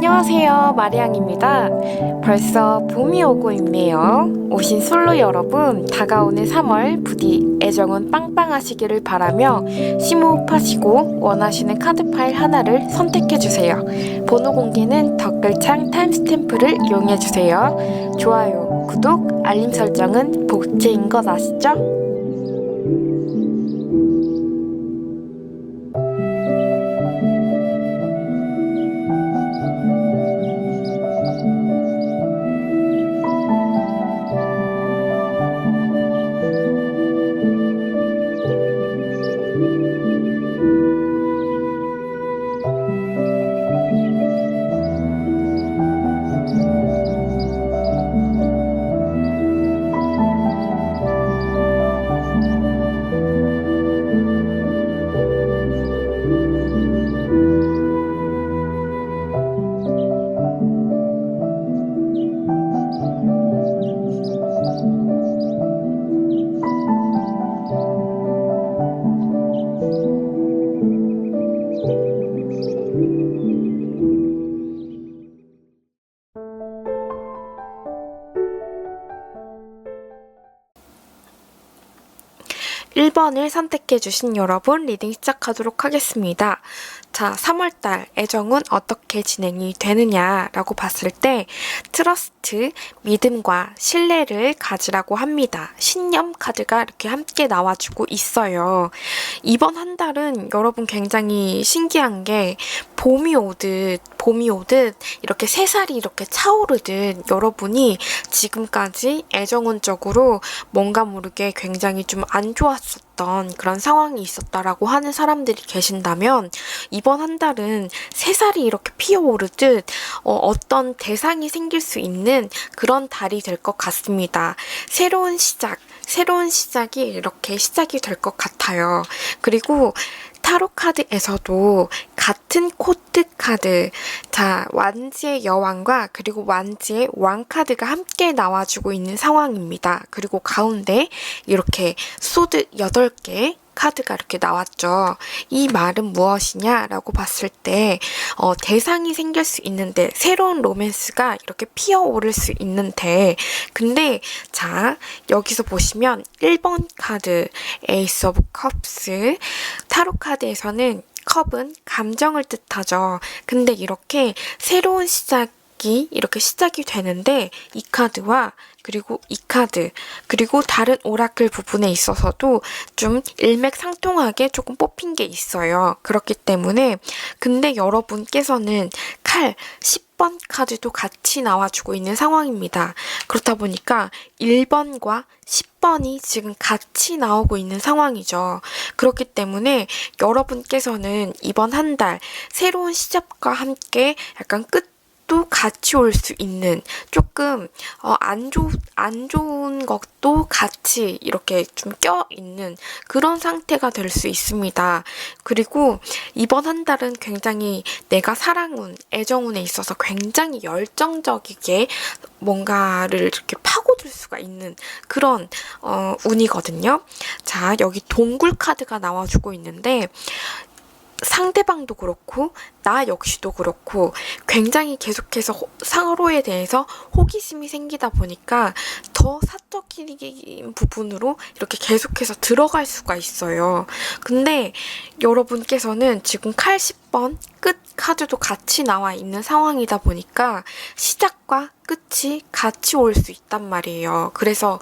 안녕하세요, 마리앙입니다. 벌써 봄이 오고 있네요. 오신 솔로 여러분, 다가오는 3월 부디 애정은 빵빵하시기를 바라며 심호흡하시고 원하시는 카드 파일 하나를 선택해주세요. 번호 공개는 댓글창 타임스탬프를 이용해주세요. 좋아요, 구독, 알림 설정은 복제인 것 아시죠? 1번을 선택해주신 여러분 리딩 시작하도록 하겠습니다. 자, 3월달 애정은 어떻게 진행이 되느냐라고 봤을 때 트러스트, 믿음과 신뢰를 가지라고 합니다. 신념 카드가 이렇게 함께 나와주고 있어요. 이번 한 달은 여러분 굉장히 신기한 게 봄이 오듯 이렇게 새살이 이렇게 차오르듯 여러분이 지금까지 애정운적으로 뭔가 모르게 굉장히 좀 안 좋았었던 그런 상황이 있었다라고 하는 사람들이 계신다면 이번 한 달은 새살이 이렇게 피어오르듯 어떤 대상이 생길 수 있는 그런 달이 될 것 같습니다. 새로운 시작이 이렇게 시작이 될 것 같아요. 그리고 타로 카드에서도 같은 코트 카드, 자, 완지의 여왕과 그리고 완지의 왕 카드가 함께 나와주고 있는 상황입니다. 그리고 가운데 이렇게 소드 8개 카드가 이렇게 나왔죠. 이 말은 무엇이냐라고 봤을 때 대상이 생길 수 있는데 새로운 로맨스가 이렇게 피어오를 수 있는데 근데 자 여기서 보시면 1번 카드 에이스 오브 컵스 타로 카드에서는 컵은 감정을 뜻하죠. 근데 이렇게 새로운 시작이 이렇게 시작이 되는데 이 카드와 그리고 이 카드, 그리고 다른 오라클 부분에 있어서도 좀 일맥상통하게 조금 뽑힌 게 있어요. 그렇기 때문에 근데 여러분께서는 칼 10번 카드도 같이 나와주고 있는 상황입니다. 그렇다 보니까 1번과 10번이 지금 같이 나오고 있는 상황이죠. 그렇기 때문에 여러분께서는 이번 한 달 새로운 시작과 함께 약간 또 같이 올 수 있는 조금 안 좋은 것도 같이 이렇게 좀 껴있는 그런 상태가 될 수 있습니다. 그리고 이번 한 달은 굉장히 내가 사랑운, 애정운에 있어서 굉장히 열정적이게 뭔가를 이렇게 파고들 수가 있는 그런 운이거든요. 자, 여기 동굴 카드가 나와주고 있는데 상대방도 그렇고 나 역시도 그렇고 굉장히 계속해서 서로에 대해서 호기심이 생기다 보니까 더 사적인 부분으로 이렇게 계속해서 들어갈 수가 있어요. 근데 여러분께서는 지금 칼 10번 끝 카드도 같이 나와 있는 상황이다 보니까 시작과 끝이 같이 올 수 있단 말이에요. 그래서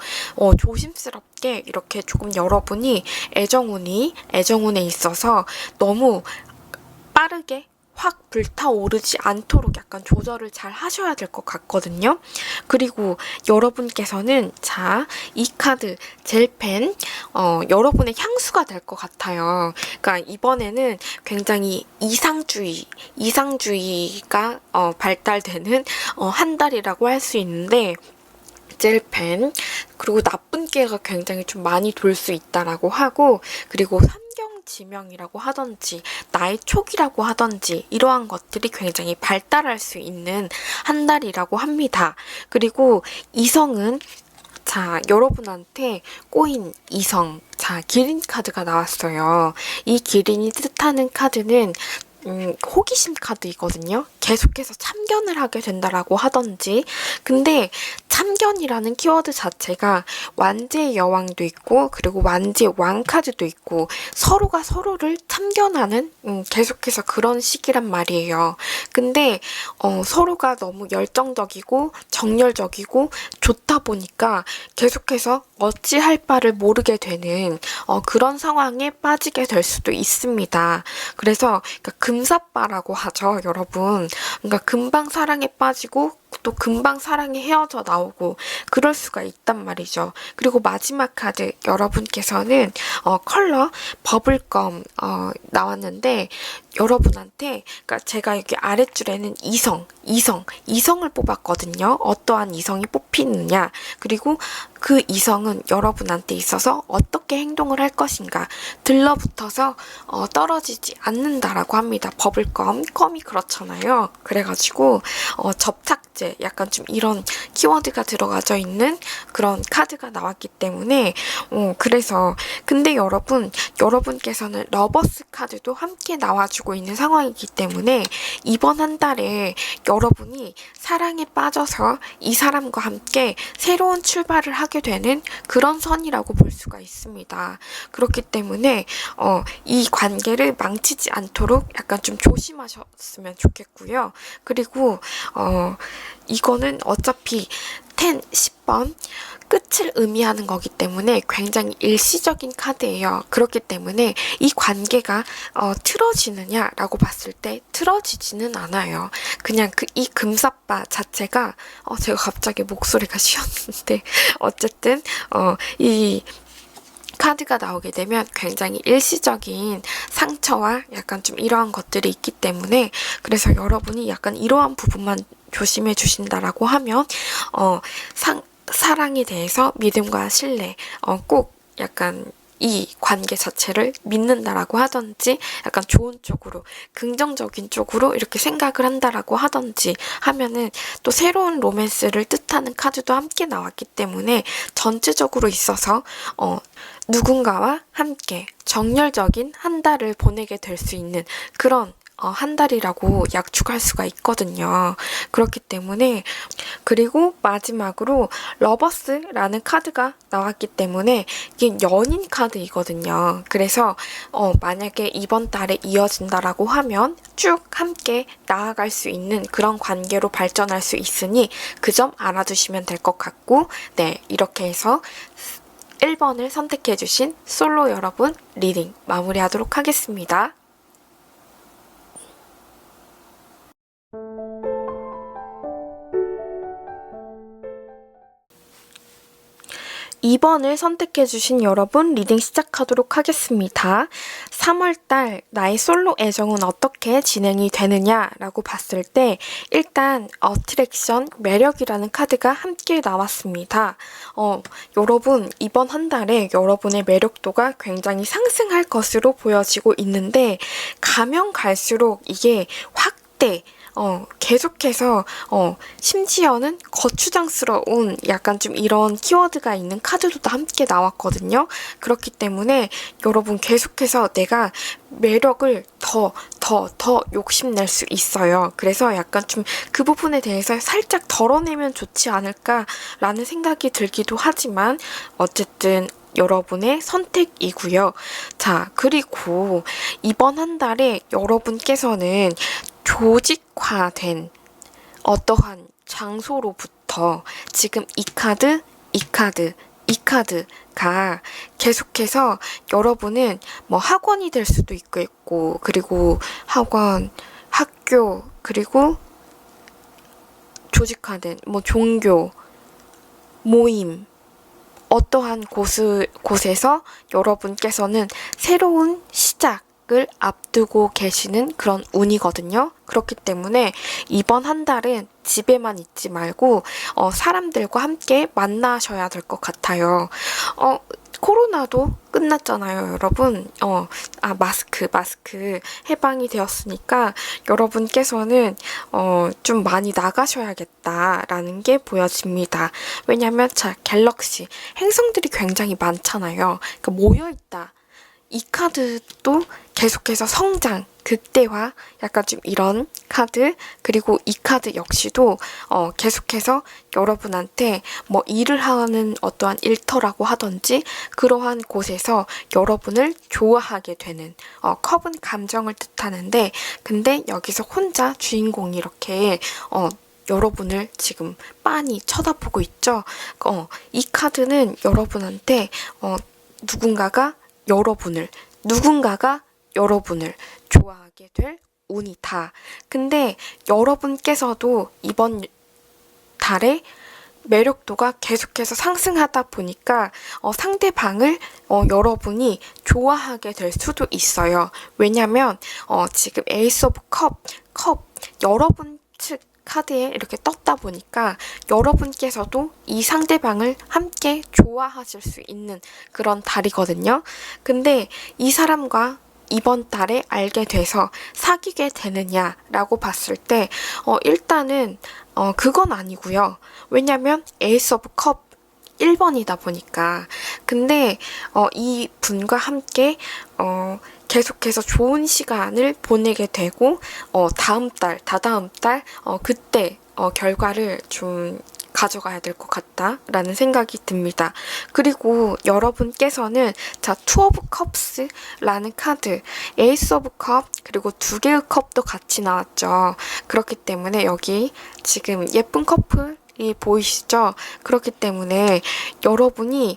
조심스럽게 이렇게 조금 여러분이 애정운에 있어서 너무 빠르게 확 불타오르지 않도록 약간 조절을 잘 하셔야 될 것 같거든요. 그리고 여러분께서는 자, 이 카드 젤펜 여러분의 향수가 될 것 같아요. 그러니까 이번에는 굉장히 이상주의가 발달되는 한 달이라고 할 수 있는데 젤펜 그리고 나쁜 기회가 굉장히 좀 많이 돌 수 있다라고 하고 그리고 지명이라고 하던지 나의 촉이라고 하던지 이러한 것들이 굉장히 발달할 수 있는 한 달이라고 합니다. 그리고 이성은 자, 여러분한테 꼬인 이성. 자, 기린 카드가 나왔어요. 이 기린이 뜻하는 카드는 호기심 카드이거든요. 계속해서 참견을 하게 된다라고 하던지. 근데 참견이라는 키워드 자체가 완지의 여왕도 있고 그리고 완지의 왕 카드도 있고 서로가 서로를 참견하는 계속해서 그런 식이란 말이에요. 근데 서로가 너무 열정적이고 정열적이고 좋다 보니까 계속해서 어찌할 바를 모르게 되는 그런 상황에 빠지게 될 수도 있습니다. 그래서 그러니까 금사빠라고 하죠, 여러분. 그러니까 금방 사랑에 빠지고 또 금방 사랑에 헤어져 나오고 그럴 수가 있단 말이죠. 그리고 마지막 카드 여러분께서는 컬러 버블검 나왔는데 여러분한테 그러니까 제가 여기 아랫줄에는 이성을 뽑았거든요. 어떠한 이성이 뽑히느냐 그리고 그 이성은 여러분한테 있어서 어떻게 행동을 할 것인가 들러붙어서 떨어지지 않는다라고 합니다. 버블검 껌이 그렇잖아요. 그래가지고 접착제 약간 좀 이런 키워드가 들어가져 있는 그런 카드가 나왔기 때문에 그래서 근데 여러분께서는 러버스 카드도 함께 나와주고 있는 상황이기 때문에 이번 한 달에 여러분이 사랑에 빠져서 이 사람과 함께 새로운 출발을 하게 되는 그런 선이라고 볼 수가 있습니다. 그렇기 때문에 이 관계를 망치지 않도록 약간 좀 조심하셨으면 좋겠고요. 그리고 이거는 어차피 10번 끝을 의미하는 거기 때문에 굉장히 일시적인 카드예요. 그렇기 때문에 이 관계가 틀어지느냐라고 봤을 때 틀어지지는 않아요. 그냥 이 금사빠 자체가 제가 갑자기 목소리가 쉬었는데 어쨌든 이 카드가 나오게 되면 굉장히 일시적인 상처와 약간 좀 이러한 것들이 있기 때문에 그래서 여러분이 약간 이러한 부분만 조심해 주신다라고 하면 사랑에 대해서 믿음과 신뢰 꼭 약간 이 관계 자체를 믿는다라고 하던지 약간 좋은 쪽으로 긍정적인 쪽으로 이렇게 생각을 한다라고 하던지 하면은 또 새로운 로맨스를 뜻하는 카드도 함께 나왔기 때문에 전체적으로 있어서 누군가와 함께 정열적인 한 달을 보내게 될 수 있는 그런 한 달이라고 약축할 수가 있거든요. 그렇기 때문에 그리고 마지막으로 러버스라는 카드가 나왔기 때문에 이게 연인 카드이거든요. 그래서 만약에 이번 달에 이어진다라고 하면 쭉 함께 나아갈 수 있는 그런 관계로 발전할 수 있으니 그 점 알아두시면 될 것 같고 네, 이렇게 해서 1번을 선택해주신 솔로 여러분 리딩 마무리하도록 하겠습니다. 2번을 선택해주신 여러분 리딩 시작하도록 하겠습니다. 3월달 나의 솔로 애정은 어떻게 진행이 되느냐라고 봤을 때 일단 어트랙션 매력이라는 카드가 함께 나왔습니다. 여러분 이번 한 달에 여러분의 매력도가 굉장히 상승할 것으로 보여지고 있는데 가면 갈수록 이게 확대 계속해서 심지어는 거추장스러운 약간 좀 이런 키워드가 있는 카드도 함께 나왔거든요. 그렇기 때문에 여러분 계속해서 내가 매력을 더 욕심낼 수 있어요. 그래서 약간 좀 그 부분에 대해서 살짝 덜어내면 좋지 않을까라는 생각이 들기도 하지만 어쨌든 여러분의 선택이고요. 자, 그리고 이번 한 달에 여러분께서는 조직화된 어떠한 장소로부터 지금 이 카드가 계속해서 여러분은 뭐 학원이 될 수도 있고 그리고 학원, 학교, 그리고 조직화된 뭐 종교, 모임, 어떠한 곳에서 여러분께서는 새로운 시작을 앞두고 계시는 그런 운이거든요. 그렇기 때문에 이번 한 달은 집에만 있지 말고 사람들과 함께 만나셔야 될 것 같아요. 코로나도 끝났잖아요, 여러분. 마스크 해방이 되었으니까 여러분께서는 좀 많이 나가셔야겠다라는 게 보여집니다. 왜냐면 갤럭시 행성들이 굉장히 많잖아요. 그러니까 모여있다. 이 카드도 계속해서 성장, 극대화, 약간 좀 이런 카드, 그리고 이 카드 역시도 계속해서 여러분한테 뭐 일을 하는 어떠한 일터라고 하든지 그러한 곳에서 여러분을 좋아하게 되는, 컵은 감정을 뜻하는데, 근데 여기서 혼자 주인공이 이렇게 여러분을 지금 빤히 쳐다보고 있죠. 이 카드는 여러분한테 누군가가 여러분을 좋아하게 될 운이다. 근데 여러분께서도 이번 달에 매력도가 계속해서 상승하다 보니까 상대방을 여러분이 좋아하게 될 수도 있어요. 왜냐면 지금 에이스 오브 컵 여러분 측 카드에 이렇게 떴다 보니까 여러분께서도 이 상대방을 함께 좋아하실 수 있는 그런 달이거든요. 근데 이 사람과 이번 달에 알게 돼서 사귀게 되느냐라고 봤을 때 일단은 그건 아니고요. 왜냐면 에이스 오브 컵 1번이다 보니까. 근데 이 분과 함께 계속해서 좋은 시간을 보내게 되고 다음 달, 다다음 달 그때 결과를 좀 가져가야 될 것 같다라는 생각이 듭니다. 그리고 여러분께서는 자, 투 오브 컵스라는 카드, 에이스 오브 컵, 그리고 두 개의 컵도 같이 나왔죠. 그렇기 때문에 여기 지금 예쁜 커플 이 보이시죠? 그렇기 때문에 여러분이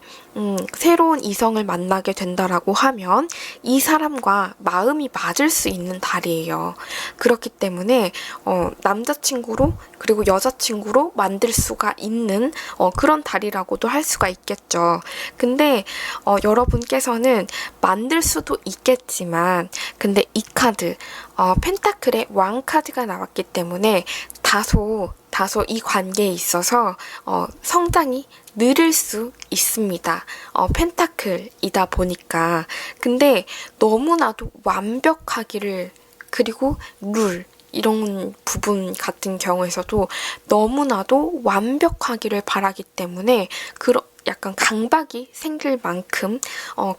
새로운 이성을 만나게 된다라고 하면 이 사람과 마음이 맞을 수 있는 달이에요. 그렇기 때문에 남자친구로 그리고 여자친구로 만들 수가 있는 그런 달이라고도 할 수가 있겠죠. 근데 여러분께서는 만들 수도 있겠지만 근데 이 카드 펜타클의 왕 카드가 나왔기 때문에 다소 이 관계에 있어서 성장이 느릴 수 있습니다. 펜타클이다 보니까. 근데 너무나도 완벽하기를, 그리고 룰 이런 부분 같은 경우에서도 너무나도 완벽하기를 바라기 때문에 약간 강박이 생길 만큼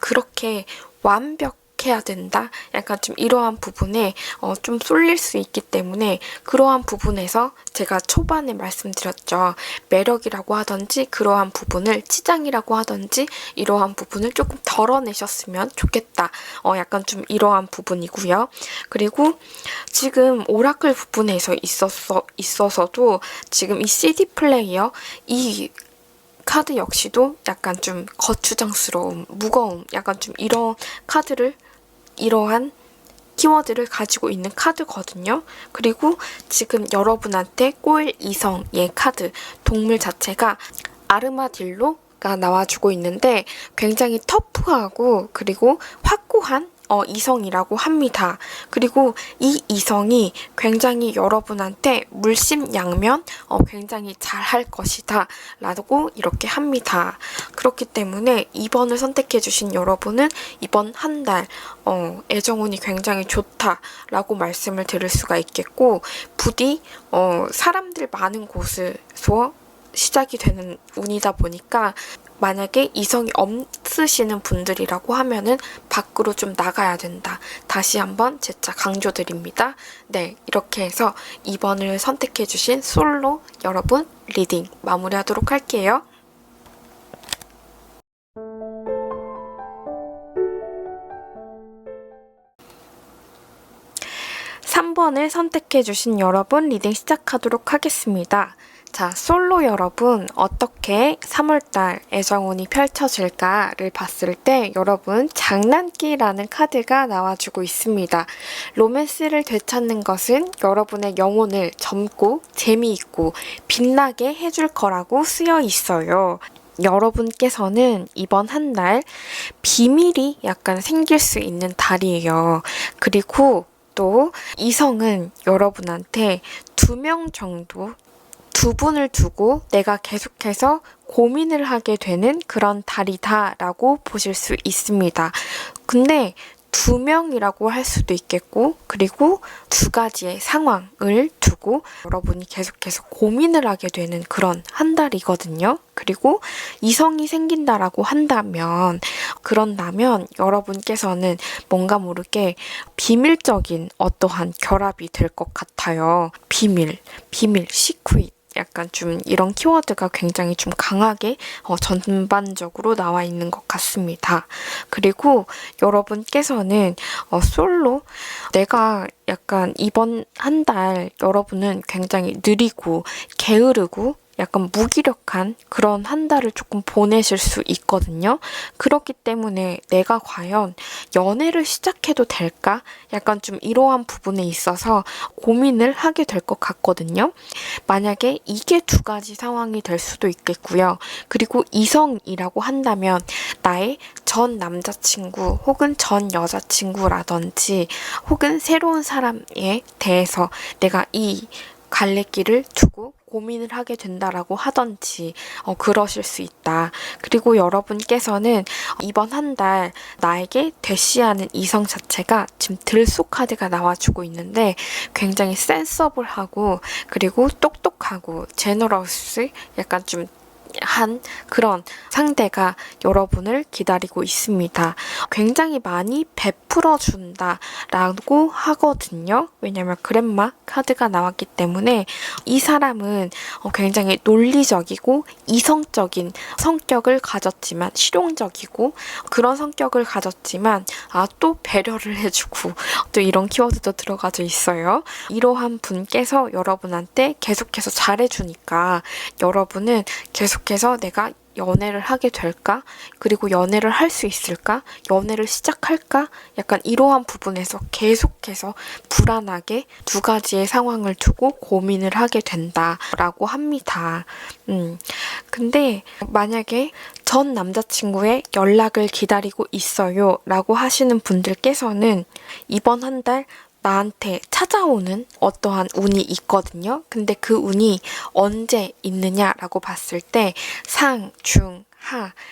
그렇게 완벽해야 된다. 약간 좀 이러한 부분에 좀 쏠릴 수 있기 때문에 그러한 부분에서 제가 초반에 말씀드렸죠. 매력이라고 하든지 그러한 부분을 치장이라고 하든지 이러한 부분을 조금 덜어내셨으면 좋겠다. 약간 좀 이러한 부분이고요. 그리고 지금 오라클 부분에서 있어서도 지금 이 CD 플레이어 이 카드 역시도 약간 좀 거추장스러움, 무거움, 약간 좀 이러한 키워드를 가지고 있는 카드거든요. 그리고 지금 여러분한테 꼬일 이성의 카드, 동물 자체가 아르마딜로가 나와주고 있는데 굉장히 터프하고 그리고 확고한 이성이라고 합니다. 그리고 이 이성이 굉장히 여러분한테 물심양면 굉장히 잘할 것이다 라고 이렇게 합니다. 그렇기 때문에 2번을 선택해 주신 여러분은 이번 한 달 애정운이 굉장히 좋다라고 말씀을 드릴 수가 있겠고, 부디 사람들 많은 곳에서 시작이 되는 운이다 보니까 만약에 이성이 없으시는 분들이라고 하면은 밖으로 좀 나가야 된다. 다시 한번 재차 강조드립니다. 네, 이렇게 해서 2번을 선택해 주신 솔로 여러분 리딩 마무리하도록 할게요. (3번을) 선택해 주신 여러분 리딩 시작하도록 하겠습니다. 자, 솔로 여러분 어떻게 3월달 애정운이 펼쳐질까를 봤을 때 여러분 장난기라는 카드가 나와주고 있습니다. 로맨스를 되찾는 것은 여러분의 영혼을 젊고 재미있고 빛나게 해줄 거라고 쓰여 있어요. 여러분께서는 이번 한 달 비밀이 약간 생길 수 있는 달이에요. 그리고 또 이성은 여러분한테 2명 정도, 두 분을 두고 내가 계속해서 고민을 하게 되는 그런 달이다 라고 보실 수 있습니다. 근데 2명이라고 할 수도 있겠고, 그리고 2가지의 상황을 두고 여러분이 계속해서 고민을 하게 되는 그런 한 달이거든요. 그리고 이성이 생긴다라고 그런다면 여러분께서는 뭔가 모르게 비밀적인 어떠한 결합이 될 것 같아요. 비밀, 시크릿. 약간 좀 이런 키워드가 굉장히 좀 강하게 전반적으로 나와 있는 것 같습니다. 그리고 여러분께서는 솔로, 내가 약간 이번 한 달 여러분은 굉장히 느리고 게으르고 약간 무기력한 그런 한 달을 조금 보내실 수 있거든요. 그렇기 때문에 내가 과연 연애를 시작해도 될까? 약간 좀 이러한 부분에 있어서 고민을 하게 될 것 같거든요. 만약에 이게 2가지 상황이 될 수도 있겠고요. 그리고 이성이라고 한다면 나의 전 남자친구 혹은 전 여자친구라든지 혹은 새로운 사람에 대해서 내가 이 갈래길을 두고 고민을 하게 된다라고 하던지 그러실 수 있다. 그리고 여러분께서는 이번 한 달 나에게 대시하는 이성 자체가 지금 들소 카드가 나와주고 있는데 굉장히 센서블하고 그리고 똑똑하고 제너러스 약간 좀 한 그런 상대가 여러분을 기다리고 있습니다. 굉장히 많이 베풀어 준다라고 하거든요. 왜냐면 그랜마 카드가 나왔기 때문에 이 사람은 굉장히 논리적이고 이성적인 성격을 가졌지만 실용적이고 그런 성격을 가졌지만 또 배려를 해주고 또 이런 키워드도 들어가져 있어요. 이러한 분께서 여러분한테 계속해서 잘해주니까 여러분은 계속해서 내가 연애를 하게 될까? 그리고 연애를 할 수 있을까? 연애를 시작할까? 약간 이러한 부분에서 계속해서 불안하게 2가지의 상황을 두고 고민을 하게 된다라고 합니다. 근데 만약에 전 남자친구의 연락을 기다리고 있어요 라고 하시는 분들께서는 이번 한 달 나한테 찾아오는 어떠한 운이 있거든요. 근데 그 운이 언제 있느냐라고 봤을 때 상, 중,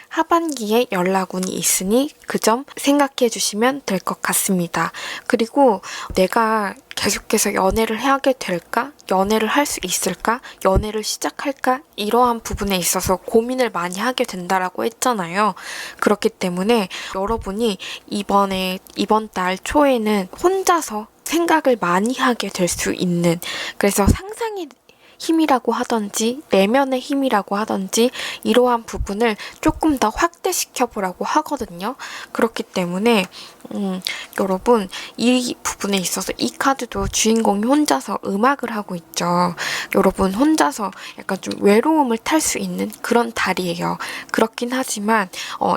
하반기에 연락운이 있으니 그 점 생각해 주시면 될 것 같습니다. 그리고 내가 계속해서 연애를 하게 될까? 연애를 할 수 있을까? 연애를 시작할까? 이러한 부분에 있어서 고민을 많이 하게 된다라고 했잖아요. 그렇기 때문에 여러분이 이번 달 초에는 혼자서 생각을 많이 하게 될 수 있는, 그래서 상상의 힘이라고 하던지 내면의 힘이라고 하던지 이러한 부분을 조금 더 확대시켜 보라고 하거든요. 그렇기 때문에 여러분 이 부분에 있어서 이 카드도 주인공이 혼자서 음악을 하고 있죠. 여러분 혼자서 약간 좀 외로움을 탈 수 있는 그런 달이에요. 그렇긴 하지만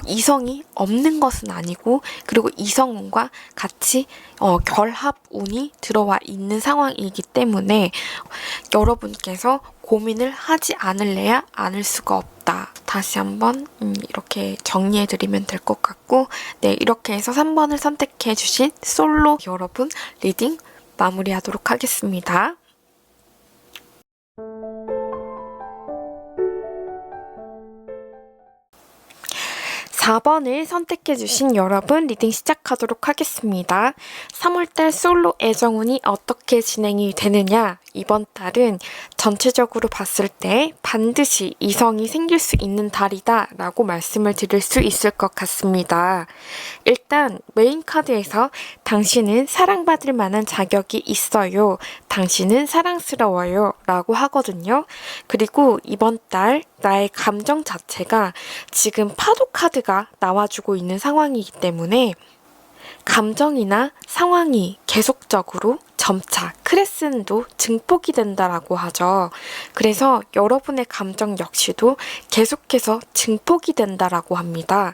이성이 없는 것은 아니고 그리고 이성운과 같이 결합운이 들어와 있는 상황이기 때문에 여러분께서 고민을 하지 않을래야 않을 수가 없다. 다시 한번 이렇게 정리해드리면 될 것 같고, 네, 이렇게 해서 3번을 선택해주신 솔로 여러분 리딩 마무리하도록 하겠습니다. 4번을 선택해주신 여러분 리딩 시작하도록 하겠습니다. 3월달 솔로 애정운이 어떻게 진행이 되느냐? 이번 달은 전체적으로 봤을 때 반드시 이성이 생길 수 있는 달이다 라고 말씀을 드릴 수 있을 것 같습니다. 일단 메인 카드에서 당신은 사랑받을 만한 자격이 있어요. 당신은 사랑스러워요 라고 하거든요. 그리고 이번 달 나의 감정 자체가 지금 파도 카드가 나와주고 있는 상황이기 때문에 감정이나 상황이 계속적으로 점차 크레센도 증폭이 된다라고 하죠. 그래서 여러분의 감정 역시도 계속해서 증폭이 된다라고 합니다.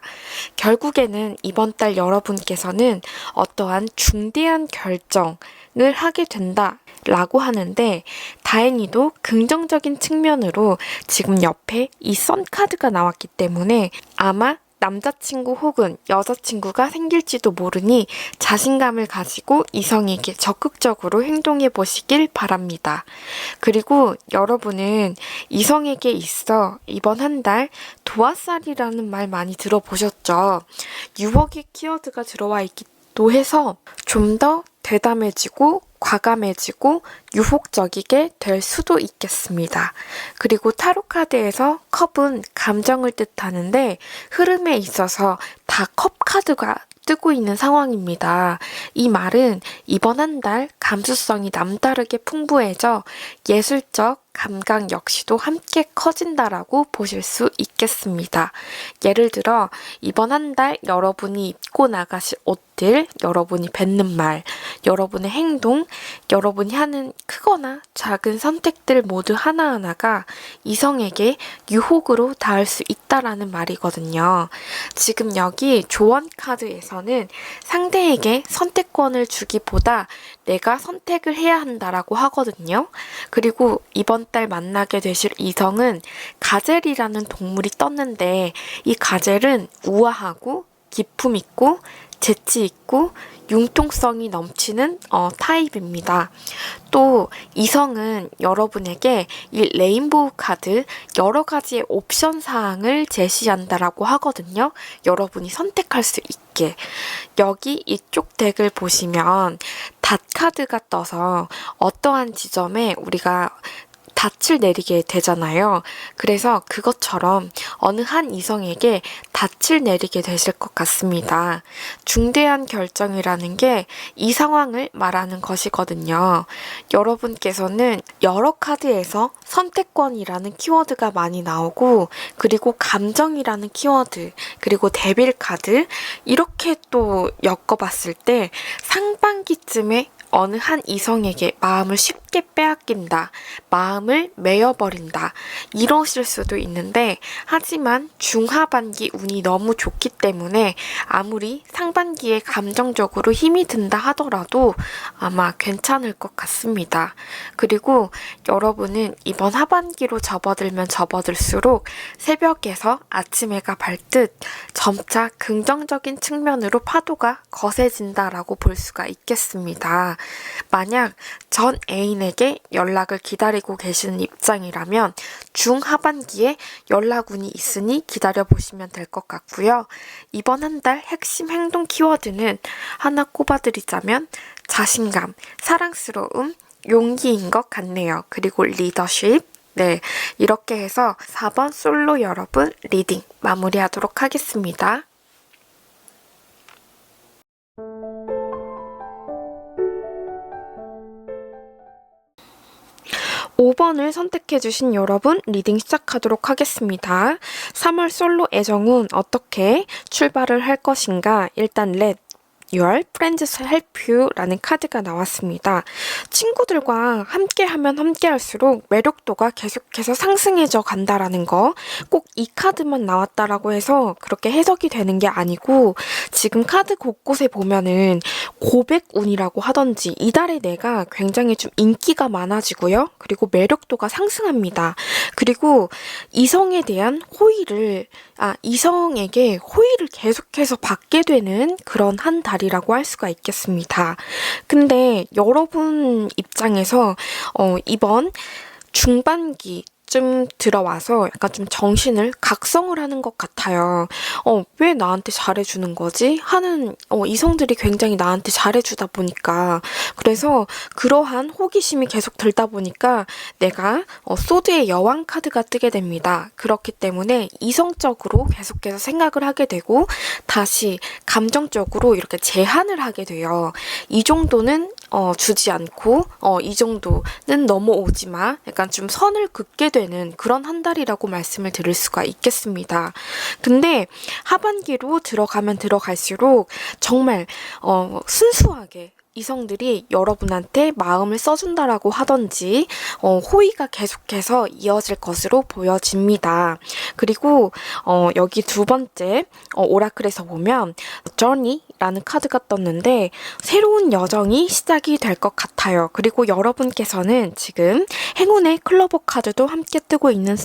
결국에는 이번 달 여러분께서는 어떠한 중대한 결정을 하게 된다 라고 하는데, 다행히도 긍정적인 측면으로 지금 옆에 이 선 카드가 나왔기 때문에 아마 남자친구 혹은 여자친구가 생길지도 모르니 자신감을 가지고 이성에게 적극적으로 행동해 보시길 바랍니다. 그리고 여러분은 이성에게 있어 이번 한 달 도화살이라는 말 많이 들어보셨죠? 6억의 키워드가 들어와 있기 해서 좀 더 대담해지고 과감해지고 유혹적이게 될 수도 있겠습니다. 그리고 타로 카드에서 컵은 감정을 뜻하는데 흐름에 있어서 다 컵 카드가 뜨고 있는 상황입니다. 이 말은 이번 한 달 감수성이 남다르게 풍부해져 예술적 감각 역시도 함께 커진다라고 보실 수 있겠습니다. 예를 들어 이번 한 달 여러분이 입고 나가실 옷들, 여러분이 뱉는 말, 여러분의 행동, 여러분이 하는 크거나 작은 선택들 모두 하나하나가 이성에게 유혹으로 닿을 수 있다라는 말이거든요. 지금 여기 조언 카드에서는 상대에게 선택권을 주기보다 내가 선택을 해야 한다라고 하거든요. 그리고 이번 달 만나게 되실 이성은 가젤이라는 동물이 떴는데 이 가젤은 우아하고 기품 있고 재치 있고 융통성이 넘치는 타입입니다. 또 이성은 여러분에게 이 레인보우 카드 여러 가지의 옵션 사항을 제시한다라고 하거든요. 여러분이 선택할 수 있게. 여기 이쪽 덱을 보시면 닷 카드가 떠서 어떠한 지점에 우리가 닻을 내리게 되잖아요. 그래서 그것처럼 어느 한 이성에게 닻을 내리게 되실 것 같습니다. 중대한 결정이라는 게 이 상황을 말하는 것이거든요. 여러분께서는 여러 카드에서 선택권이라는 키워드가 많이 나오고 그리고 감정이라는 키워드 그리고 데빌 카드 이렇게 또 엮어봤을 때 상반기쯤에 어느 한 이성에게 마음을 쉽게 빼앗긴다, 마음을 메어버린다, 이러실 수도 있는데 하지만 중하반기 운이 너무 좋기 때문에 아무리 상반기에 감정적으로 힘이 든다 하더라도 아마 괜찮을 것 같습니다. 그리고 여러분은 이번 하반기로 접어들면 접어들수록 새벽에서 아침 해가 밝듯 점차 긍정적인 측면으로 파도가 거세진다라고 볼 수가 있겠습니다. 만약 전 애인에게 연락을 기다리고 계시는 입장이라면 중하반기에 연락운이 있으니 기다려보시면 될 것 같고요. 이번 한 달 핵심 행동 키워드는 하나 꼽아드리자면 자신감, 사랑스러움, 용기인 것 같네요. 그리고 리더십. 네, 이렇게 해서 4번 솔로 여러분 리딩 마무리하도록 하겠습니다. 5번을 선택해주신 여러분 리딩 시작하도록 하겠습니다. 3월 솔로 애정운 어떻게 출발을 할 것인가? 일단 Your Friends Help You라는 카드가 나왔습니다. 친구들과 함께하면 함께할수록 매력도가 계속해서 상승해져 간다라는 거. 꼭 이 카드만 나왔다라고 해서 그렇게 해석이 되는 게 아니고 지금 카드 곳곳에 보면은 고백운이라고 하던지 이달의 내가 굉장히 좀 인기가 많아지고요. 그리고 매력도가 상승합니다. 그리고 이성에 대한 이성에게 호의를 계속해서 받게 되는 그런 한 달이라고 할 수가 있겠습니다. 근데 여러분 입장에서 이번 중반기 쯤 들어와서 약간 좀 정신을 각성을 하는 것 같아요. 왜 나한테 잘해주는 거지? 하는 이성들이 굉장히 나한테 잘해주다 보니까 그래서 그러한 호기심이 계속 들다 보니까 내가 소드의 여왕 카드가 뜨게 됩니다. 그렇기 때문에 이성적으로 계속해서 생각을 하게 되고 다시 감정적으로 이렇게 제한을 하게 돼요. 이 정도는 주지 않고 이 정도는 넘어오지 마. 약간 좀 선을 긋게 되는 그런 한 달이라고 말씀을 드릴 수가 있겠습니다. 근데 하반기로 들어가면 들어갈수록 정말 순수하게 이성들이 여러분한테 마음을 써준다라고 하던지 호의가 계속해서 이어질 것으로 보여집니다. 그리고 여기 두 번째 오라클에서 보면 Journey라는 카드가 떴는데 새로운 여정이 시작이 될 것 같아요. 그리고 여러분께서는 지금 행운의 클로버 카드도 함께 뜨고 있는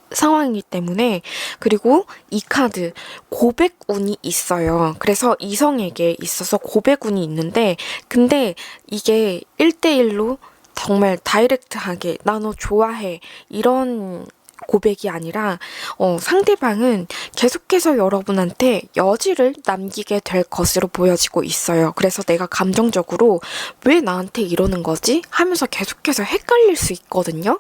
상황이기 때문에 그리고 이 카드 고백운이 있어요. 그래서 이성에게 있어서 고백운이 있는데 근데 이게 1대1로 정말 다이렉트하게 나 너 좋아해 이런 고백이 아니라 상대방은 계속해서 여러분한테 여지를 남기게 될 것으로 보여지고 있어요. 그래서 내가 감정적으로 왜 나한테 이러는 거지? 하면서 계속해서 헷갈릴 수 있거든요.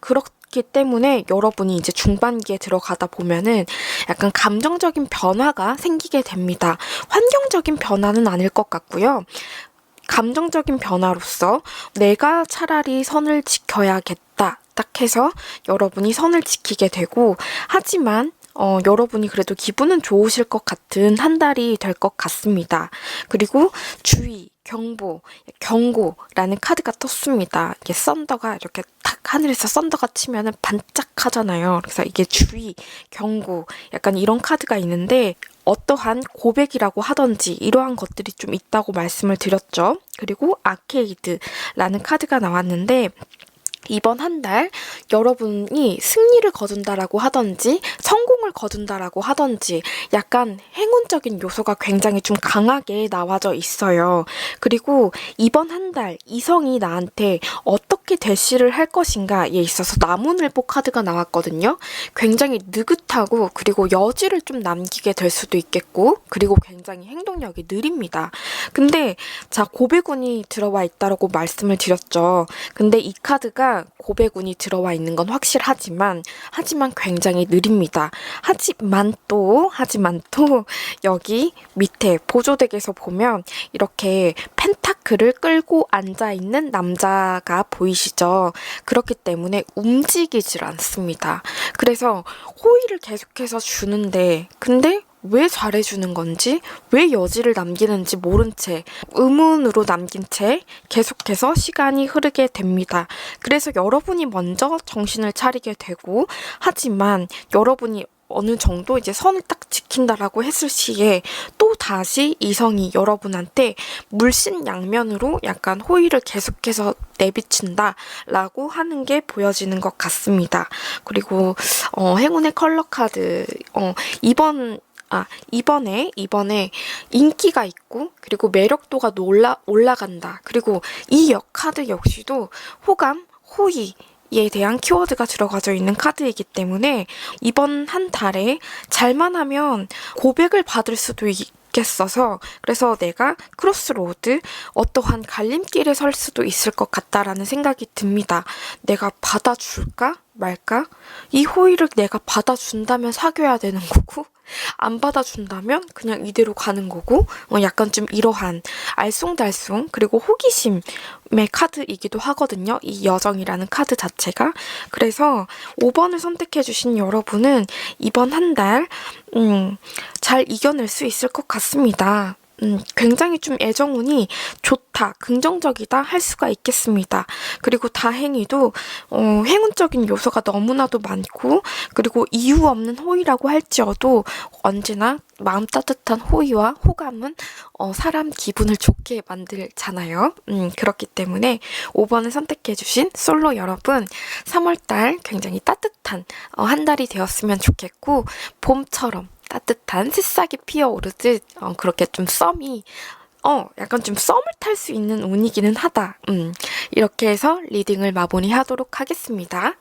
그렇기 때문에 여러분이 이제 중반기에 들어가다 보면은 약간 감정적인 변화가 생기게 됩니다. 환경적인 변화는 아닐 것 같고요. 감정적인 변화로서 내가 차라리 선을 지켜야겠다. 딱 해서 여러분이 선을 지키게 되고, 하지만 여러분이 그래도 기분은 좋으실 것 같은 한 달이 될 것 같습니다. 그리고 주의, 경보, 경고라는 카드가 떴습니다. 이게 썬더가 이렇게 탁 하늘에서 썬더가 치면은 반짝하잖아요. 그래서 이게 주의, 경고, 약간 이런 카드가 있는데, 어떠한 고백이라고 하던지 이러한 것들이 좀 있다고 말씀을 드렸죠. 그리고 아케이드라는 카드가 나왔는데, 이번 한 달 여러분이 승리를 거둔다라고 하던지 성공을 거둔다라고 하던지 약간 행운적인 요소가 굉장히 좀 강하게 나와져 있어요. 그리고 이번 한 달 이성이 나한테 어떻게 대시를 할 것인가에 있어서 나무늘보 카드가 나왔거든요. 굉장히 느긋하고 그리고 여지를 좀 남기게 될 수도 있겠고, 그리고 굉장히 행동력이 느립니다. 근데 자, 고백운이 들어와 있다라고 말씀을 드렸죠. 근데 이 카드가 고백운이 들어와 있는 건 확실하지만 굉장히 느립니다. 하지만 또 여기 밑에 보조덱에서 보면 이렇게 펜타클을 끌고 앉아있는 남자가 보이시죠? 그렇기 때문에 움직이질 않습니다. 그래서 호의를 계속해서 주는데, 근데 왜 잘해주는 건지, 왜 여지를 남기는지 모른 채, 의문으로 남긴 채 계속해서 시간이 흐르게 됩니다. 그래서 여러분이 먼저 정신을 차리게 되고, 하지만 여러분이 어느 정도 이제 선을 딱 지킨다라고 했을 시에 또 다시 이성이 여러분한테 물씬양면으로 약간 호의를 계속해서 내비친다라고 하는 게 보여지는 것 같습니다. 그리고 행운의 컬러 카드 이번에 인기가 있고, 그리고 매력도가 올라간다. 그리고 이 카드 역시도 호감, 호의에 대한 키워드가 들어가져 있는 카드이기 때문에 이번 한 달에 잘만 하면 고백을 받을 수도 있겠어서, 그래서 내가 크로스로드, 어떠한 갈림길에 설 수도 있을 것 같다라는 생각이 듭니다. 내가 받아줄까 말까? 이 호의를 내가 받아준다면 사귀어야 되는 거고, 안 받아준다면 그냥 이대로 가는 거고, 약간 좀 이러한 알쏭달쏭 그리고 호기심의 카드이기도 하거든요. 이 여정이라는 카드 자체가. 그래서 5번을 선택해주신 여러분은 이번 한 달 잘 이겨낼 수 있을 것 같습니다. 굉장히 좀 애정운이 좋다, 긍정적이다 할 수가 있겠습니다. 그리고 다행히도 행운적인 요소가 너무나도 많고, 그리고 이유 없는 호의라고 할지어도 언제나 마음 따뜻한 호의와 호감은 사람 기분을 좋게 만들잖아요. 그렇기 때문에 5번을 선택해주신 솔로 여러분, 3월달 굉장히 따뜻한 한 달이 되었으면 좋겠고, 봄처럼 따뜻한 새싹이 피어오르듯 그렇게 좀 약간 좀 썸을 탈 수 있는 운이기는 하다. 이렇게 해서 리딩을 마무리하도록 하겠습니다.